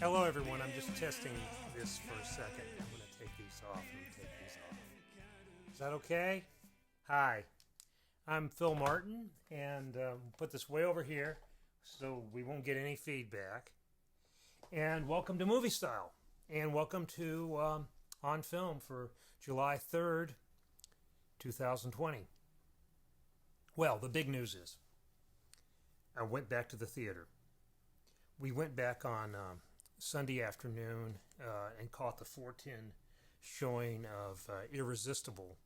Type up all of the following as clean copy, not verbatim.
Hello, everyone. I'm just testing this for a second. I'm going to take these off and take these off. Is that okay? Hi, I'm Phil Martin, and put this way over here so we won't get any feedback. And welcome to Movie Style, and welcome to On Film for July 3rd, 2020. Well, the big news is I went back to the theater. We went back on Sunday afternoon and caught the 410 showing of Irresistible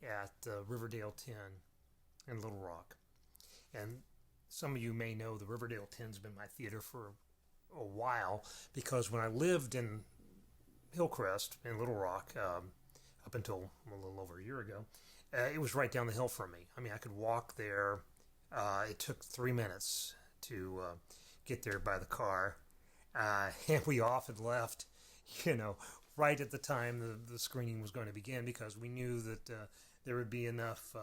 at Riverdale 10 in Little Rock. And some of you may know the Riverdale 10's been my theater for a while because when I lived in Hillcrest in Little Rock, up until a little over a year ago, it was right down the hill from me. I mean, I could walk there. It took 3 minutes to get there by the car. And we often left, you know, right at the time the screening was going to begin because we knew that there would be enough,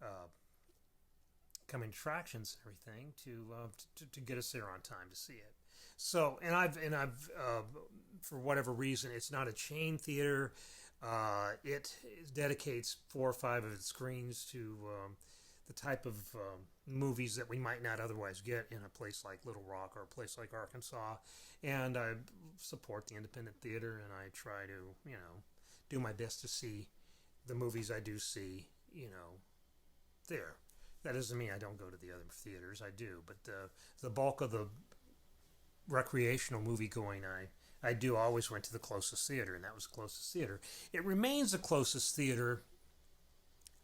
uh, coming attractions and everything to get us there on time to see it. So, and I've for whatever reason, it's not a chain theater. It dedicates 4 or 5 of its screens to the type of movies that we might not otherwise get in a place like Little Rock or a place like Arkansas. And I support the independent theater, and I try to, do my best to see the movies I do see, there. That doesn't mean I don't go to the other theaters. I do, but the bulk of the recreational movie going I do always went to the closest theater, and that was the closest theater. It remains the closest theater,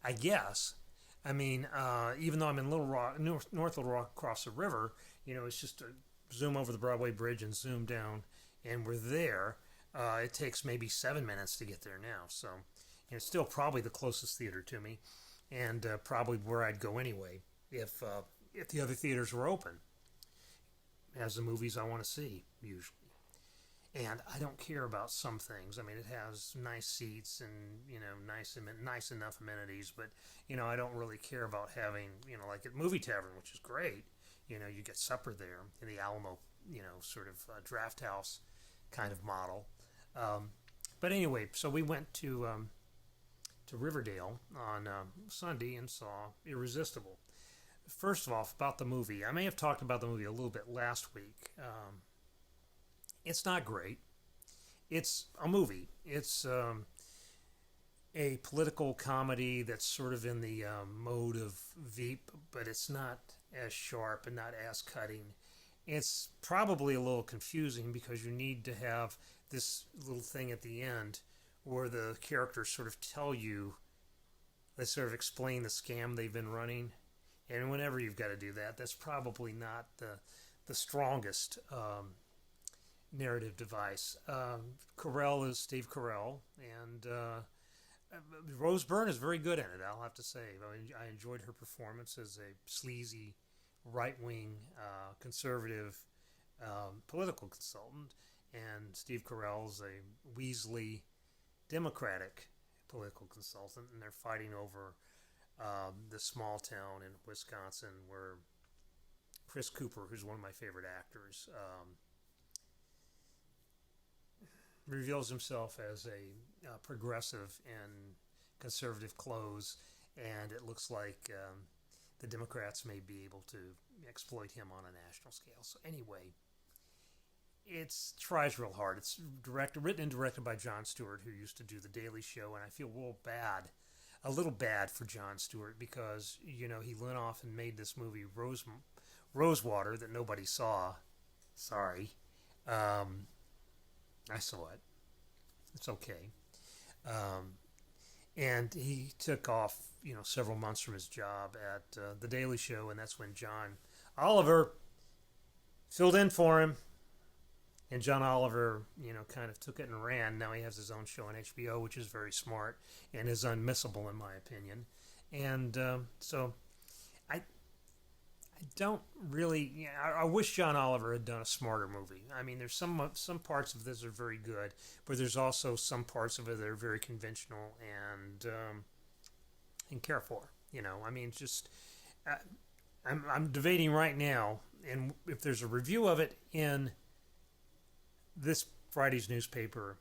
I guess. I mean, even though I'm in Little Rock, North Little Rock, across the river, it's just a zoom over the Broadway Bridge and zoom down, and we're there. It takes maybe 7 minutes to get there now, so it's still probably the closest theater to me, and probably where I'd go anyway if the other theaters were open, as the movies I want to see usually. And I don't care about some things. I mean, it has nice seats and nice enough amenities, but I don't really care about having like at Movie Tavern, which is great. You get supper there in the Alamo, sort of draft house kind of model. Um, but anyway, so we went to Riverdale on Sunday and saw Irresistible. First of all, about the movie, I may have talked about the movie a little bit last week. It's not great. It's a movie. It's a political comedy that's sort of in the mode of Veep, but it's not as sharp and not as cutting. It's probably a little confusing because you need to have this little thing at the end where the characters sort of tell you, they sort of explain the scam they've been running. And whenever you've got to do that, that's probably not the strongest narrative device. Carell is Steve Carell, and Rose Byrne is very good in it. I'll have to say, I enjoyed her performance as a sleazy, right-wing, conservative political consultant, and Steve Carell's a Weasley Democratic political consultant, and they're fighting over the small town in Wisconsin where Chris Cooper, who's one of my favorite actors, reveals himself as a progressive in conservative clothes, and it looks like the Democrats may be able to exploit him on a national scale. So anyway, it tries real hard. It's written and directed by Jon Stewart, who used to do The Daily Show, and I feel a little bad for Jon Stewart because he went off and made this movie Rosewater that nobody saw. Sorry, I saw it. It's okay. Um, and he took off, several months from his job at The Daily Show, and that's when John Oliver filled in for him. And John Oliver, kind of took it and ran. Now he has his own show on HBO, which is very smart and is unmissable in my opinion. And so I I don't really. Yeah, I wish John Oliver had done a smarter movie. I mean, there's some parts of this are very good, but there's also some parts of it that are very conventional and care for. I mean, just uh, I'm debating right now and if there's a review of it in this Friday's newspaper,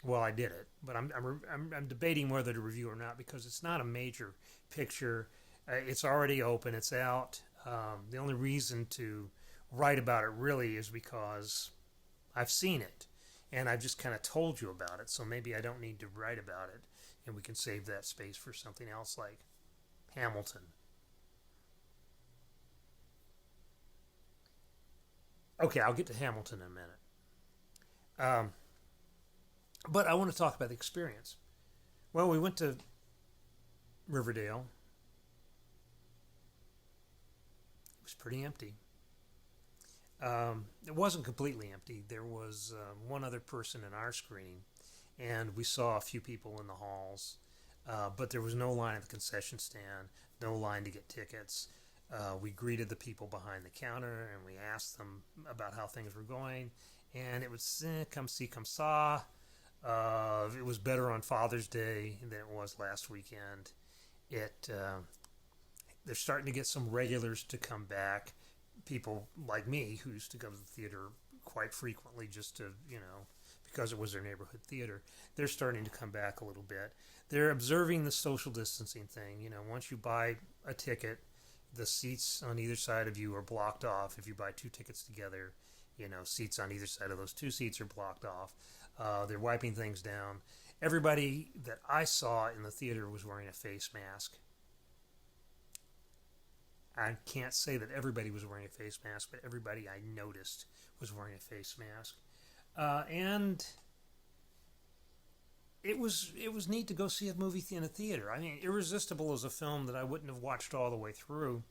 well, I did it, but I'm debating whether to review or not because it's not a major picture. It's already open. It's out. The only reason to write about it really is because I've seen it, and I've just kind of told you about it. So maybe I don't need to write about it, and we can save that space for something else like Hamilton. Okay, I'll get to Hamilton in a minute. Um, but I want to talk about the experience. Well, we went to Riverdale. It was pretty empty. It wasn't completely empty. There was one other person in our screening, and we saw a few people in the halls, but there was no line at the concession stand, no line to get tickets. We greeted the people behind the counter, and we asked them about how things were going, and it was come see, come saw. It was better on Father's Day than it was last weekend. It They're starting to get some regulars to come back. People like me who used to go to the theater quite frequently just to, because it was their neighborhood theater. They're starting to come back a little bit. They're observing the social distancing thing. Once you buy a ticket, the seats on either side of you are blocked off. If you buy two tickets together, seats on either side of those two seats are blocked off. They're wiping things down. Everybody that I saw in the theater was wearing a face mask. I can't say that everybody was wearing a face mask, but everybody I noticed was wearing a face mask. And it was neat to go see a movie in a theater. I mean, Irresistible is a film that I wouldn't have watched all the way through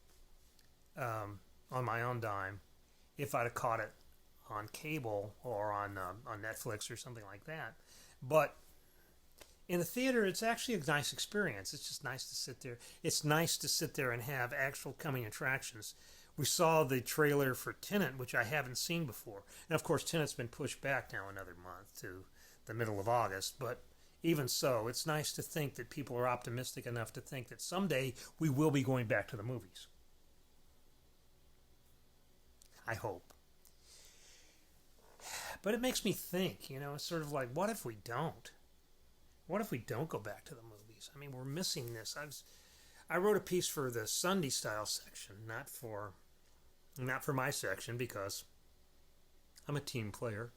on my own dime if I'd have caught it on cable or on Netflix or something like that. But in the theater, it's actually a nice experience. It's just nice to sit there. It's nice to sit there and have actual coming attractions. We saw the trailer for Tenet, which I haven't seen before. And of course, Tenet's been pushed back now another month to the middle of August. But even so, it's nice to think that people are optimistic enough to think that someday we will be going back to the movies. I hope. But it makes me think, it's sort of like, what if we don't? What if we don't go back to the movies? I mean, we're missing this. I wrote a piece for the Sunday Style section, not for my section because I'm a team player,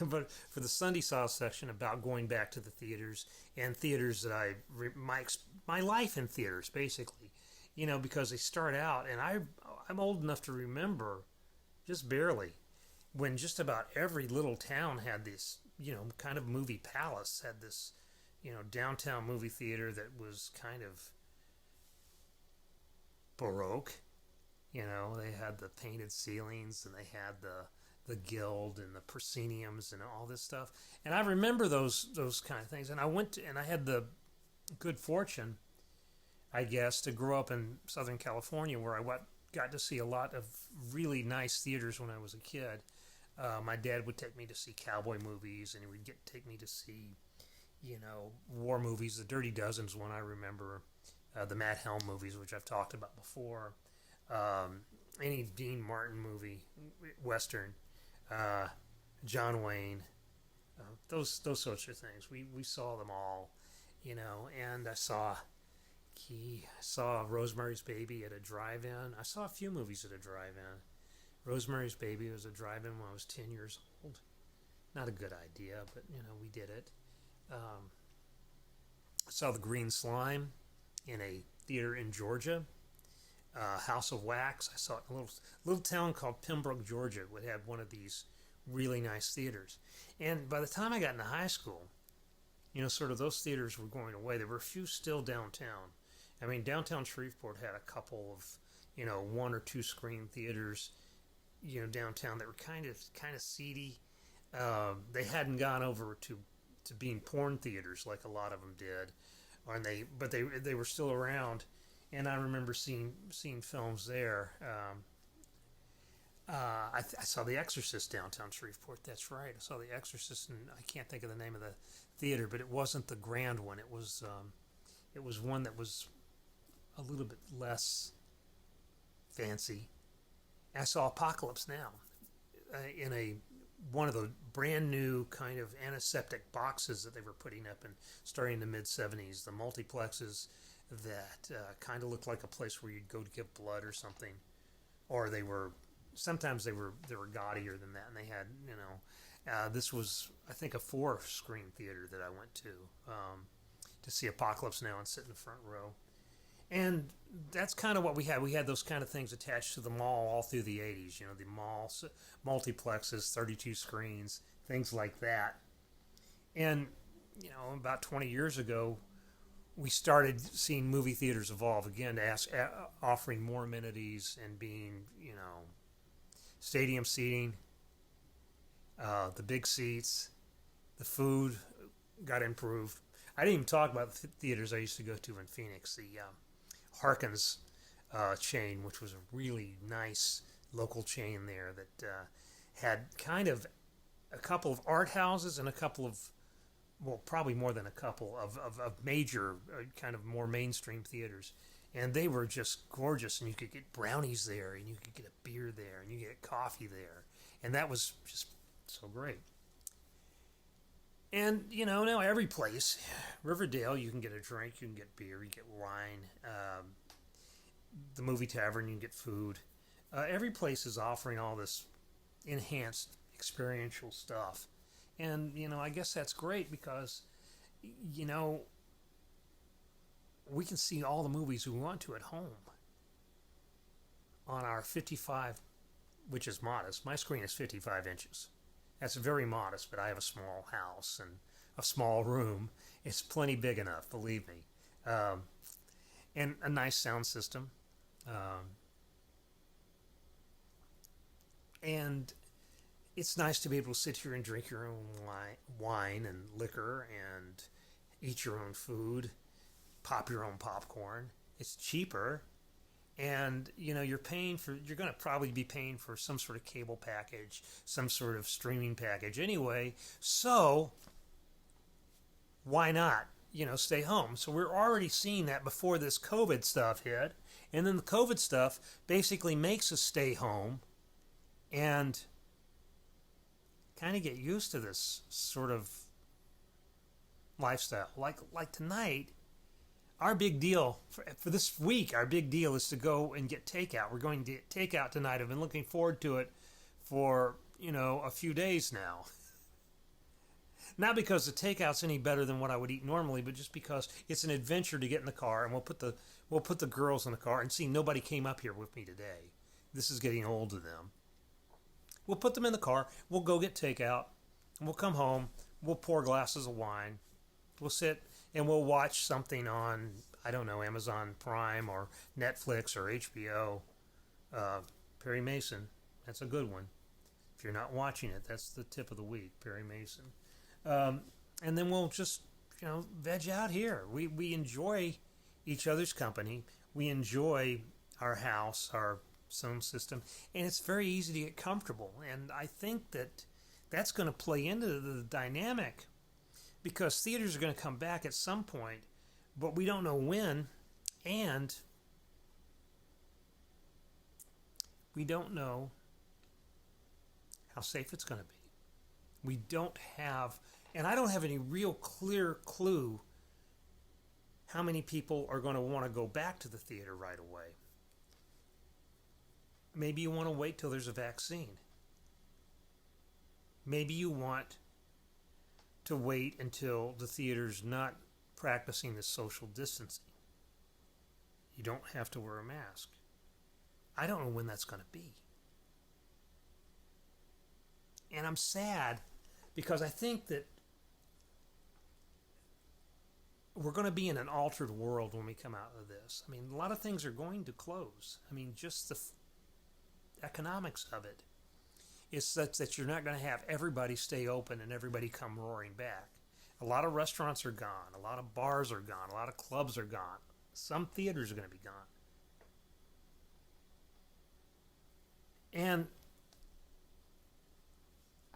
but for the Sunday Style section about going back to the theaters and theaters that my life in theaters basically, because they start out, and I'm old enough to remember, just barely, when just about every little town had this, kind of movie palace, had this, downtown movie theater that was kind of Baroque. They had the painted ceilings and they had the guild and the prosceniums and all this stuff. And I remember those kind of things. And I went to, and I had the good fortune, I guess, to grow up in Southern California where I got to see a lot of really nice theaters when I was a kid. My dad would take me to see cowboy movies, and he would take me to see, war movies. The Dirty Dozen's one I remember. The Matt Helm movies, which I've talked about before. Any Dean Martin movie, Western, John Wayne, those sorts of things. We saw them all, and I saw Rosemary's Baby at a drive-in. I saw a few movies at a drive-in. Rosemary's Baby was a drive-in when I was 10 years old. Not a good idea, but, we did it. I saw The Green Slime in a theater in Georgia. House of Wax. I saw it in a little town called Pembroke, Georgia, would have one of these really nice theaters. And by the time I got into high school, sort of those theaters were going away. There were a few still downtown. I mean, downtown Shreveport had a couple of, one or two screen theaters, downtown that were kind of seedy. They hadn't gone over to being porn theaters like a lot of them did, but they were still around. And I remember seeing films there. I saw The Exorcist downtown Shreveport. That's right. I saw The Exorcist, and I can't think of the name of the theater, but it wasn't the grand one. It was one that was a little bit less fancy. I saw Apocalypse Now in a one of the brand new kind of antiseptic boxes that they were putting up in starting in the mid 70s. The multiplexes that kind of looked like a place where you'd go to give blood or something, or they were sometimes they were gaudier than that, and they had this was I think a 4-screen theater that I went to see Apocalypse Now and sit in the front row. And that's kind of what we had. We had those kind of things attached to the mall all through the 80s. The mall multiplexes, 32 screens, things like that. And, about 20 years ago, we started seeing movie theaters evolve again to offering more amenities and being, stadium seating, the big seats, the food got improved. I didn't even talk about the theaters I used to go to in Phoenix, the Harkins chain, which was a really nice local chain there that had kind of a couple of art houses and a couple of, well, probably more than a couple of major, kind of more mainstream theaters. And they were just gorgeous, and you could get brownies there, and you could get a beer there, and you could get coffee there. And that was just so great. And, now every place, Riverdale, you can get a drink, you can get beer, you get wine. The movie tavern, you can get food. Every place is offering all this enhanced experiential stuff. And, I guess that's great because, we can see all the movies we want to at home on our 55, which is modest. My screen is 55 inches. That's very modest, but I have a small house and a small room. It's plenty big enough, believe me. And a nice sound system. And it's nice to be able to sit here and drink your own wine and liquor and eat your own food, pop your own popcorn. It's cheaper. And, you're going to probably be paying for some sort of cable package, some sort of streaming package anyway. So, why not, stay home? So we're already seeing that before this COVID stuff hit. And then the COVID stuff basically makes us stay home and kind of get used to this sort of lifestyle. Like tonight, our big deal for this week, our big deal is to go and get takeout. We're going to get takeout tonight. I've been looking forward to it for, a few days now. Not because the takeout's any better than what I would eat normally, but just because it's an adventure to get in the car, and we'll put the girls in the car. And see, nobody came up here with me today. This is getting old to them. We'll put them in the car. We'll go get takeout. And we'll come home. We'll pour glasses of wine. We'll sit and we'll watch something on, I don't know, Amazon Prime or Netflix or HBO. Perry Mason. That's a good one. If you're not watching it, that's the tip of the week, Perry Mason. And then we'll just, veg out here. We enjoy each other's company. We enjoy our house, our sound system, and it's very easy to get comfortable. And I think that that's going to play into the dynamic because theaters are going to come back at some point, but we don't know when, and we don't know how safe it's going to be. We don't have, and I don't have any real clear clue how many people are going to want to go back to the theater right away. Maybe you want to wait till there's a vaccine. Maybe you want to wait until the theater's not practicing this social distancing. You don't have to wear a mask. I don't know when that's going to be. And I'm sad because I think that we're going to be in an altered world when we come out of this. I mean, a lot of things are going to close. I mean, just the economics of it is such that you're not going to have everybody stay open and everybody come roaring back. A lot of restaurants are gone. A lot of bars are gone. A lot of clubs are gone. Some theaters are going to be gone. And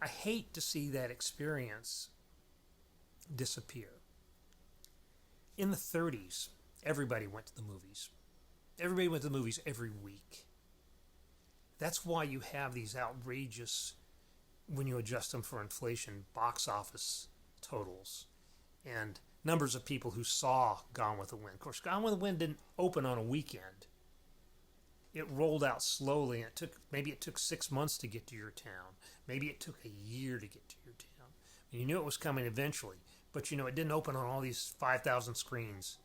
I hate to see that experience disappear. In the 30s, everybody went to the movies. Everybody went to the movies every week. That's why you have these outrageous, when you adjust them for inflation, box office totals and numbers of people who saw Gone with the Wind. Of course, Gone with the Wind didn't open on a weekend. It rolled out slowly, and it took 6 months to get to your town. Maybe it took a year to get to your town. You knew it was coming eventually, but it didn't open on all these 5,000 screens,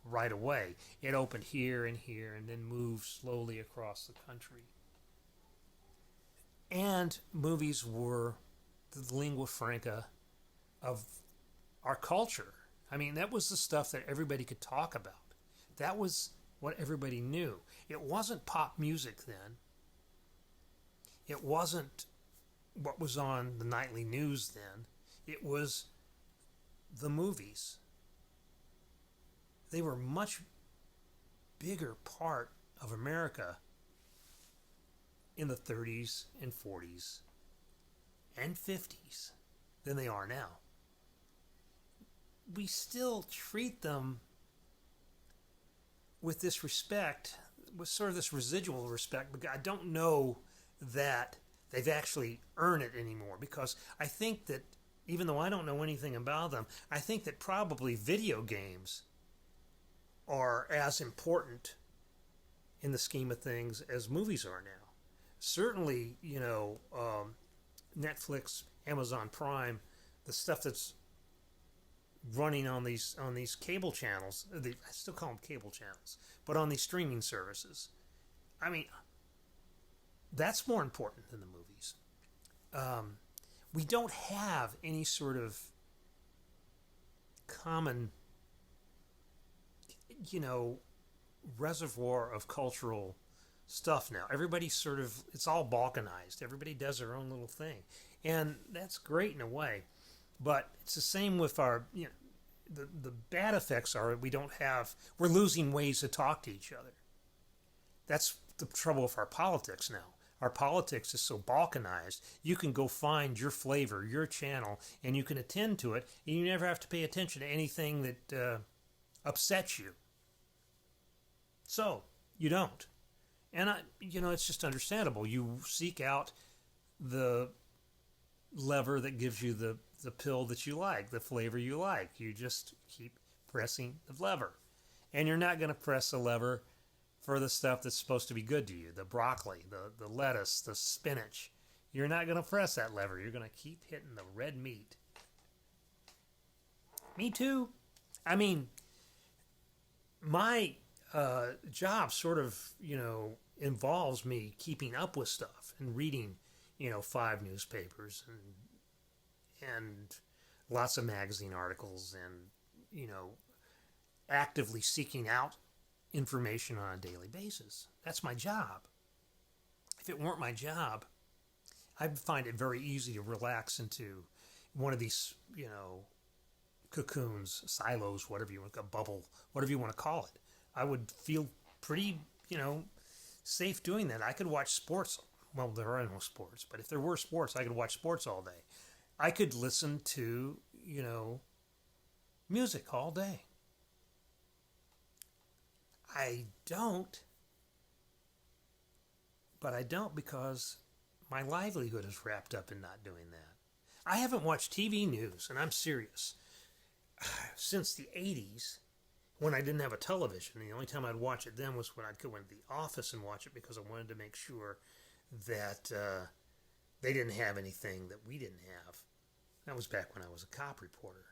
right away. It opened here, and then moved slowly across the country. And movies were the lingua franca of our culture. I mean, that was the stuff that everybody could talk about. That was what everybody knew. It wasn't pop music then. It wasn't what was on the nightly news then. It was the movies. They were a much bigger part of America in the 30s and 40s and 50s than they are now. We still treat them with this respect, with sort of this residual respect, but I don't know that they've actually earned it anymore, because I think that, even though I don't know anything about them, I think that probably video games are as important in the scheme of things as movies are now. Certainly, Netflix, Amazon Prime, the stuff that's running on these cable channels, I still call them cable channels, but on these streaming services. I mean, that's more important than the movies. We don't have any sort of common, reservoir of cultural stuff now. Everybody's sort of, it's all balkanized. Everybody does their own little thing. And that's great in a way. But it's the same with our, the bad effects are we're losing ways to talk to each other. That's the trouble with our politics now. Our politics is so balkanized, you can go find your flavor, your channel, and you can attend to it, and you never have to pay attention to anything that upsets you. So, you don't. And, it's just understandable. You seek out the lever that gives you the pill that you like, the flavor you like. You just keep pressing the lever. And you're not going to press the lever for the stuff that's supposed to be good to you, the broccoli, the lettuce, the spinach. You're not going to press that lever. You're going to keep hitting the red meat. Me too. I mean, my job sort of, involves me keeping up with stuff and reading, 5 newspapers and lots of magazine articles and, actively seeking out information on a daily basis. That's my job. If it weren't my job, I'd find it very easy to relax into one of these, cocoons, silos, whatever you want, a bubble, whatever you want to call it. I would feel pretty, safe doing that. I could watch sports. Well, there are no sports, but if there were sports, I could watch sports all day. I could listen to, music all day. I don't because my livelihood is wrapped up in not doing that. I haven't watched TV news, and I'm serious, since the 80s, when I didn't have a television. The only time I'd watch it then was when I'd go into the office and watch it, because I wanted to make sure that they didn't have anything that we didn't have. That was back when I was a cop reporter.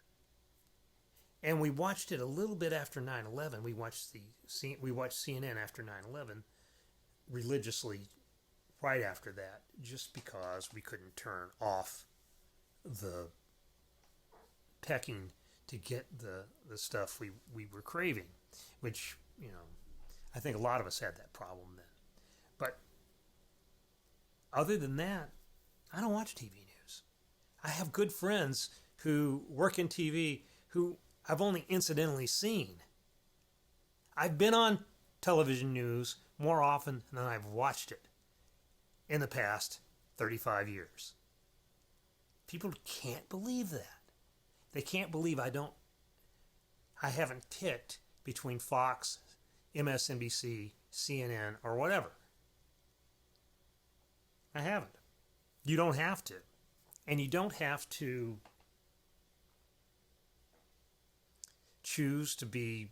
And we watched it a little bit after 9/11. We watched CNN after 9/11 religiously right after that, just because we couldn't turn off the pecking to get the stuff we were craving, which, I think a lot of us had that problem then. But other than that, I don't watch TV news. I have good friends who work in TV who I've only incidentally seen. I've been on television news more often than I've watched it in the past 35 years. People can't believe that. They can't believe I haven't picked between Fox, MSNBC, CNN, or whatever. I haven't. You don't have to. And you don't have to choose to be,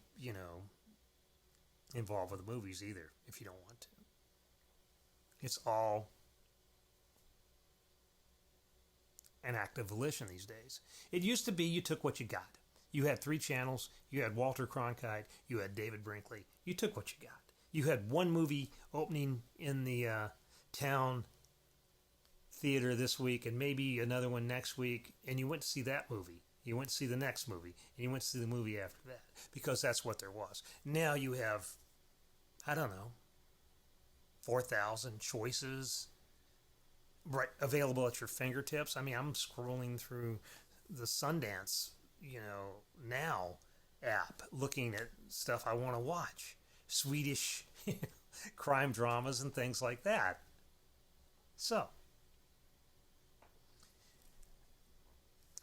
involved with the movies either if you don't want to. It's all an act of volition these days. It used to be you took what you got. You had 3 channels. You had Walter Cronkite. You had David Brinkley. You took what you got. You had one movie opening in the town theater this week and maybe another one next week, and you went to see that movie. You went to see the next movie, and you went to see the movie after that, because that's what there was. Now you have, 4,000 choices right available at your fingertips. I mean, I'm scrolling through the Sundance, now app, looking at stuff I want to watch. Swedish crime dramas and things like that. So,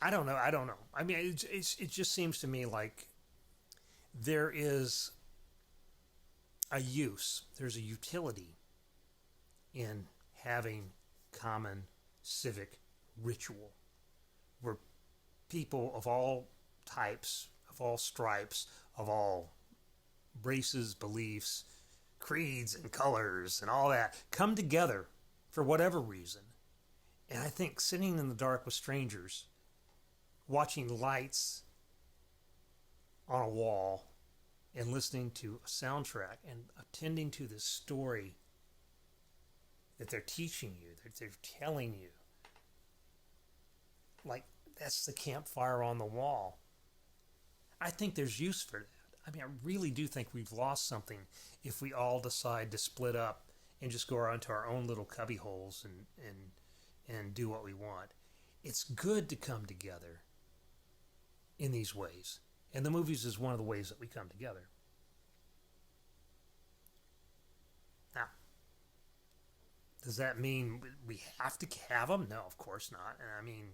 I don't know. I mean, it just seems to me like there is there's a utility in having common civic ritual where people of all types, of all stripes, of all races, beliefs, creeds, and colors, and all that come together for whatever reason. And I think sitting in the dark with strangers, watching lights on a wall and listening to a soundtrack and attending to this story that they're teaching you, that they're telling you, like that's the campfire on the wall. I think there's use for that. I mean, I really do think we've lost something if we all decide to split up and just go around to our own little cubby holes and do what we want. It's good to come together in these ways. And the movies is one of the ways that we come together. Now, does that mean we have to have them? No, of course not. I mean,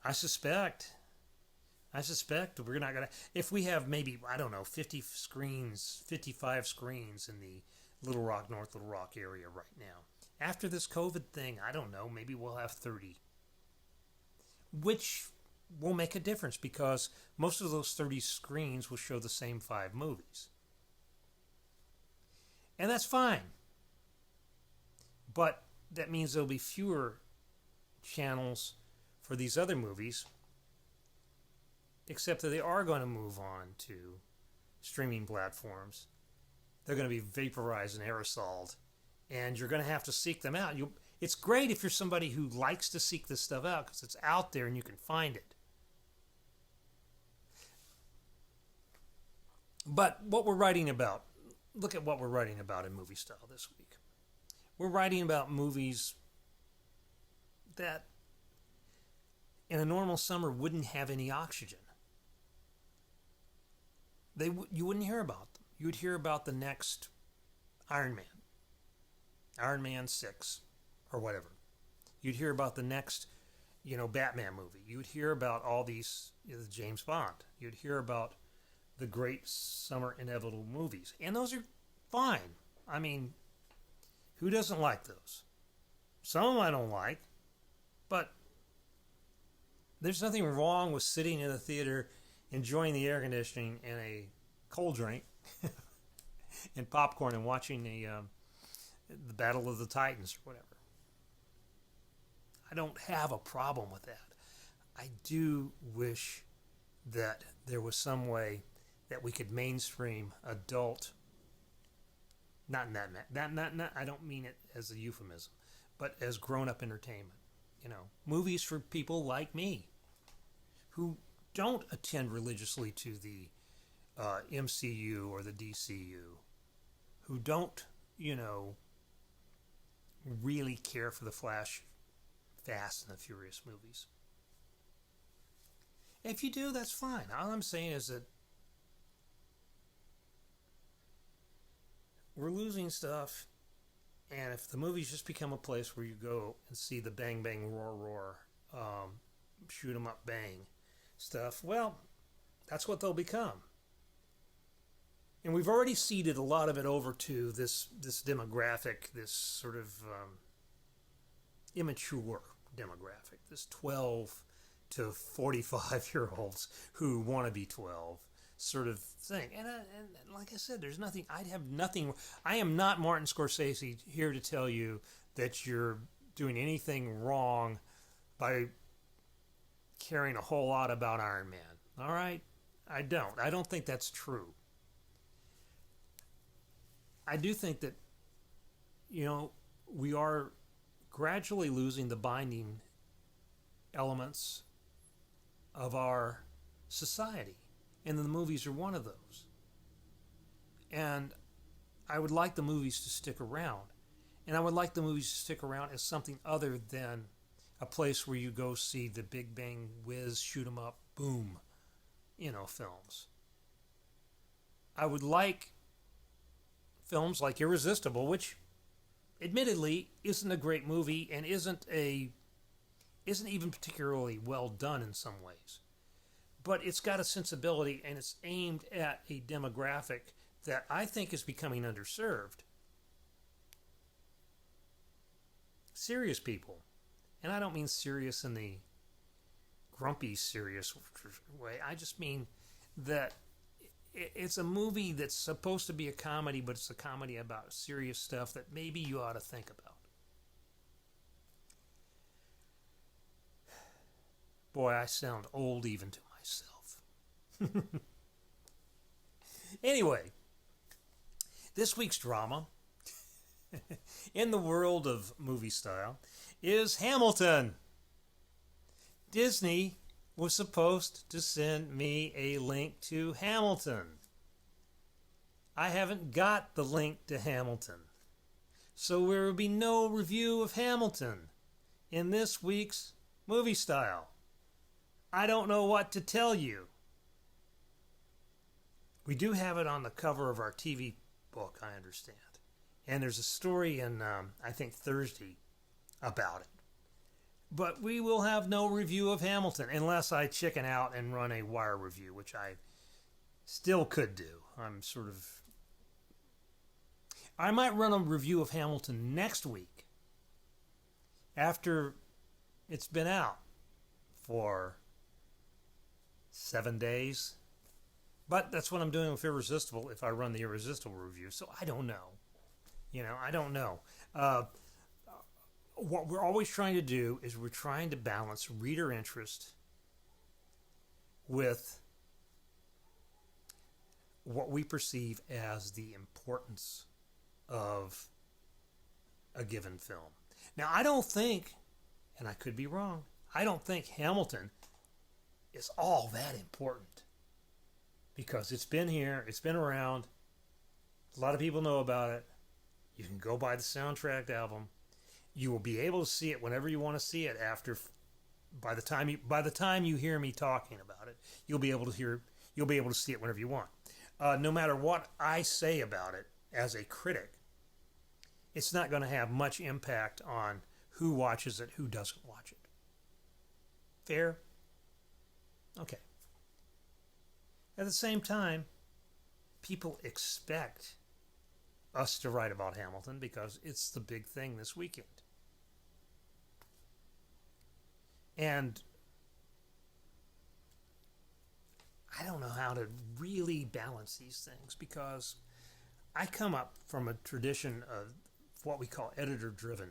I suspect we're not going to... If we have maybe, 50 screens, 55 screens in the North Little Rock area right now. After this COVID thing, I don't know, maybe we'll have 30. Which will make a difference because most of those 30 screens will show the same 5 movies. And that's fine. But that means there'll be fewer channels for these other movies, except that they are going to move on to streaming platforms. They're going to be vaporized and aerosoled, and you're going to have to seek them out. It's great if you're somebody who likes to seek this stuff out because it's out there and you can find it. But what we're writing about, look at what we're writing about in Movie Style this week. We're writing about movies that in a normal summer wouldn't have any oxygen. You wouldn't hear about them. You would hear about the next Iron Man 6, or whatever. You'd hear about the next, Batman movie. You'd hear about all these, James Bond. You'd hear about the great summer inevitable movies. And those are fine. I mean, who doesn't like those? Some of them I don't like, but there's nothing wrong with sitting in a theater, enjoying the air conditioning and a cold drink and popcorn and watching the Battle of the Titans or whatever. I don't have a problem with that. I do wish that there was some way that we could mainstream adult, not in that, I don't mean it as a euphemism, but as grown-up entertainment. Movies for people like me who don't attend religiously to the MCU or the DCU, who don't, really care for the Flash, Fast, and the Furious movies. If you do, that's fine. All I'm saying is that we're losing stuff, and if the movies just become a place where you go and see the bang, bang, roar, roar, shoot 'em up, bang stuff, well, that's what they'll become. And we've already seeded a lot of it over to this demographic, this sort of immature demographic, this 12 to 45-year-olds who want to be 12 sort of thing. And like I said, there's nothing, I'd have nothing, I am not Martin Scorsese here to tell you that you're doing anything wrong by caring a whole lot about Iron Man. All right? I don't think that's true. I do think that, we are gradually losing the binding elements of our society. And the movies are one of those. And I would like the movies to stick around. And I would like the movies to stick around as something other than a place where you go see the big bang whiz, shoot 'em up, boom, films. I would like films like Irresistible, which admittedly isn't a great movie and isn't even particularly well done in some ways. But it's got a sensibility and it's aimed at a demographic that I think is becoming underserved. Serious people. And I don't mean serious in the grumpy serious way. I just mean that it's a movie that's supposed to be a comedy, but it's a comedy about serious stuff that maybe you ought to think about. Boy, I sound old even to myself. Anyway, this week's drama in the world of movie style is Hamilton. Disney was supposed to send me a link to Hamilton. I haven't got the link to Hamilton. So there will be no review of Hamilton in this week's movie style. I don't know what to tell you. We do have it on the cover of our TV book, I understand. And there's a story in, I think, Thursday about it. But we will have no review of Hamilton unless I chicken out and run a wire review, which I still could do. I might run a review of Hamilton next week after it's been out for 7 days. But that's what I'm doing with Irresistible if I run the Irresistible review. So I don't know. I don't know. What we're always trying to do is we're trying to balance reader interest with what we perceive as the importance of a given film. Now, I don't think, and I could be wrong, I don't think Hamilton is all that important. Because it's been here, it's been around, a lot of people know about it. You can go buy the soundtrack album. You will be able to see it whenever you want to see it. By the time you hear me talking about it, you'll be able to see it whenever you want. No matter what I say about it as a critic, it's not going to have much impact on who watches it, who doesn't watch it. Fair? Okay. At the same time, people expect us to write about Hamilton because it's the big thing this weekend. And I don't know how to really balance these things because I come up from a tradition of what we call editor-driven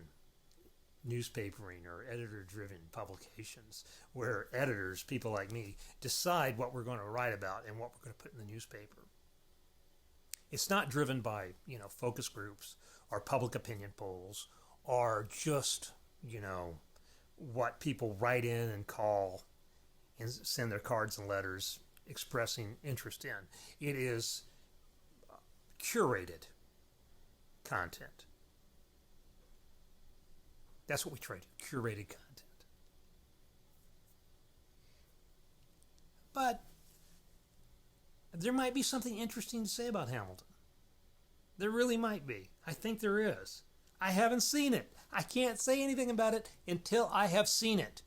newspapering or editor-driven publications where editors, people like me, decide what we're going to write about and what we're going to put in the newspaper. It's not driven by, focus groups or public opinion polls or just, what people write in and call and send their cards and letters expressing interest in. It is curated content. That's what we try to do, curated content. But there might be something interesting to say about Hamilton. There really might be. I think there is. I haven't seen it. I can't say anything about it until I have seen it.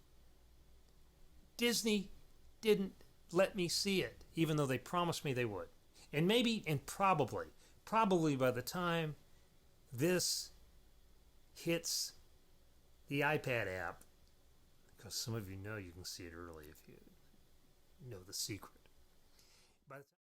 Disney didn't let me see it, even though they promised me they would. And probably by the time this hits the iPad app, because some of you know you can see it early if you know the secret. By the time